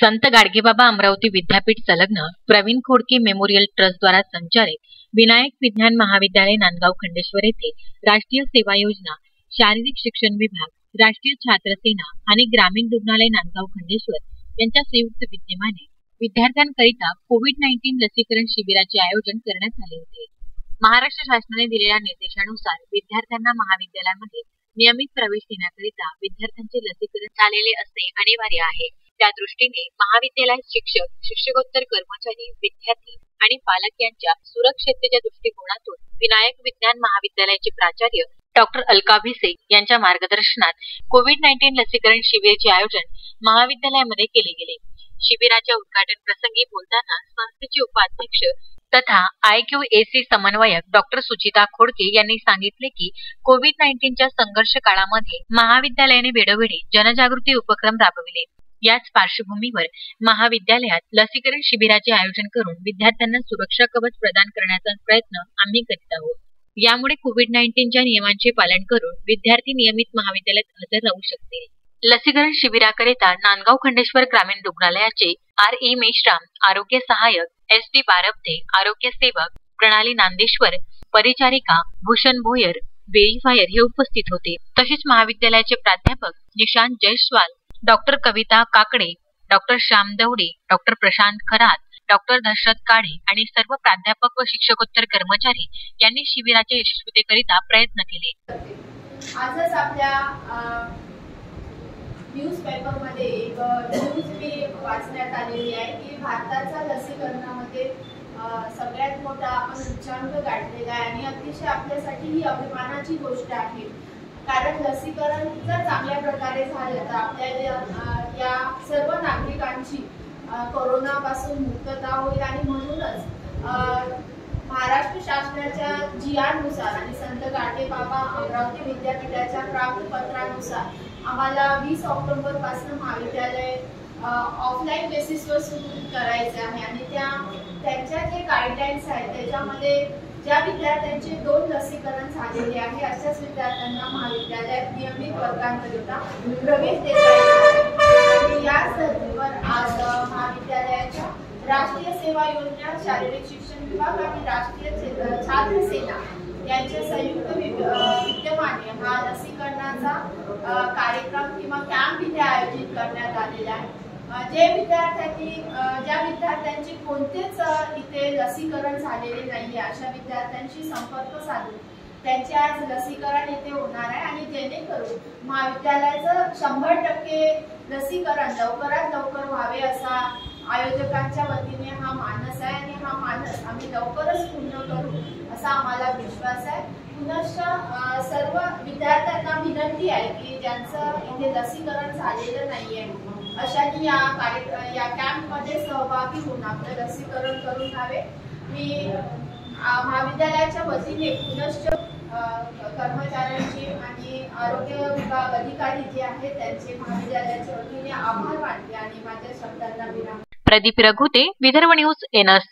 संत गाडगेबाबा अमरावती विद्यापीठ संलग्न Pravin Khodke memorial trust द्वारा संचालित विनायक विज्ञान महाविद्यालय नांदगाव खंडेश्वर येथे राष्ट्रीय सेवा योजना, शारीरिक शिक्षण विभाग, राष्ट्रीय छात्र सेना आणि ग्रामीण रुग्णालय नांदगाव खंडेश्वर यांच्या संयुक्त विद्यमाने विद्यार्थ्यांकरिता कोविड-19 लसीकरण शिबिराचे आयोजन करण्यात आले होते। महाराष्ट्र शासनाने दिलेल्या निर्देशानुसार विद्यार्थ्यांना महाविद्यालयामध्ये नियमित प्रवेश देण्याकरिता विद्यार्थ्यांचे लसीकरण झालेले असणे अनिवार्य आहे। त्या दृष्टीने महाविद्यालयात शिक्षक, शिक्षकोत्तर कर्मचारी, विद्यार्थी आणि पालक यांच्या सुरक्षिततेच्या दृष्टिकोनातून विनायक विज्ञान महाविद्यालयाचे प्राचार्य डॉक्टर अलका भिसे यांच्या मार्गदर्शनात कोविड-19 लसीकरण शिबिराचे आयोजन महाविद्यालयामध्ये केले गेले। शिबिराच्या उद्घाटन प्रसंगी बोलताना संस्थेचे उपाध्यक्ष तथा IQAC समन्वयक डॉक्टर सुचिता खोडके यांनी सांगितले की कोविड-19च्या संघर्ष काळामध्ये महाविद्यालयाने वेळोवेळी जनजागृती उपक्रम राबविले। याच पार्श्वभूमीवर महाविद्यालयात लसीकरण शिबिराचे आयोजन करून विद्यार्थ्यांना सुरक्षा कवच प्रदान करण्याचा प्रयत्न आम्ही करीत आहोत। यामुळे कोविड-19च्या नियमांचे पालन करून विद्यार्थी नियमित महाविद्यालयात हजर राहू शकतील। लसीकरण शिबिराकरिता नांदगाव खंडेश्वर ग्रामीण रुग्णालयाचे RE मेश्राम, आरोग्य सहाय्यक SD बारपते, आरोग्य सेवक प्रणाली नांदेश्वर, परिचारिका भूषण भोयर, व्हेरिफायर हे उपस्थित होते। तसेच महाविद्यालयाचे प्राध्यापक Nishant Jaiswal, doctor Kavita Kakade, doctor Shyam Davade, doctor Prashant Kharat, doctor Dashrath Kale आणि सर्व प्राध्यापक व शिक्षकोत्तर कर्मचारी यांनी शिबिराच्या यशस्वीतेकरिता प्रयत्न केले। आजच आपल्या न्यूजपेपर मध्ये एक न्यूज मी वाचण्यात आलेली आहे की भारताच्या लसीकरणामध्ये सगळ्यात मोठा आपण उच्चांक गाठलेला आहे आणि अतिशय आपल्यासाठी ही अभिमानाची गोष्ट आहे। कारण लसीकरण जर चांगल्या प्रकारे झालं तर आपल्या या सर्व नागरिकांची कोरोनापासून मुक्तता होईल आणि म्हणूनच महाराष्ट्र शासनाच्या GR नुसार आणि संत गाडगेबाबा अमरावती विद्यापीठाच्या प्राप्तपत्रानुसार आम्हाला 20 ऑक्टोबर पासून महाविद्यालय ऑफलाईन बेसिसवर सुरू करायचे आहे आणि त्यांच्या जे गाईडलाईन्स आहेत त्याच्यामध्ये ज्या विद्यार्थ्यांचे 2 लसीकरण झालेले आहे अशाच विद्यार्थ्यांना महाविद्यालयात नियमित वर्गांकरिता प्रवेश देता येईल। या संदर्भावर आज महाविद्यालयाच्या राष्ट्रीय सेवा योजना, शारीरिक शिक्षण विभाग आणि राष्ट्रीय छात्र सेना यांच्या संयुक्त विद्यमाने हा लसीकरणाचा कार्यक्रम किंवा कॅम्प इथे आयोजित करण्यात आलेला आहे। ज्या विद्यार्थ्यांची कोणतेच इथे लसीकरण झालेले नाहीये अशा विद्यार्थ्यांशी संपर्क साधून त्यांचे आज लसीकरण इथे होणार आहे आणि जेणेकरून महाविद्यालयाचं 100% लसीकरण लवकरात लवकर व्हावे असा आयोजकांच्या वतीने हा मानस आहे आणि हा मानस आम्ही लवकरच पूर्ण करू असा आम्हाला विश्वास आहे। पुनश्च सर्व विद्यार्थ्यांना विनंती आहे की ज्यांचं इथे लसीकरण झालेलं नाहीये अशांनी या कॅम्प मध्ये सहभागी होऊन आपलं लसीकरण करून घ्यावे। मी महाविद्यालयाच्या वतीने पुनश्च कर्मचाऱ्यांचे आणि आरोग्य विभाग अधिकारी जे आहेत त्यांचे महाविद्यालयाच्या वतीने आभार मानते आणि माझ्या शब्दांना विराम। Pradeep Raghute, Vidarbha news, NS।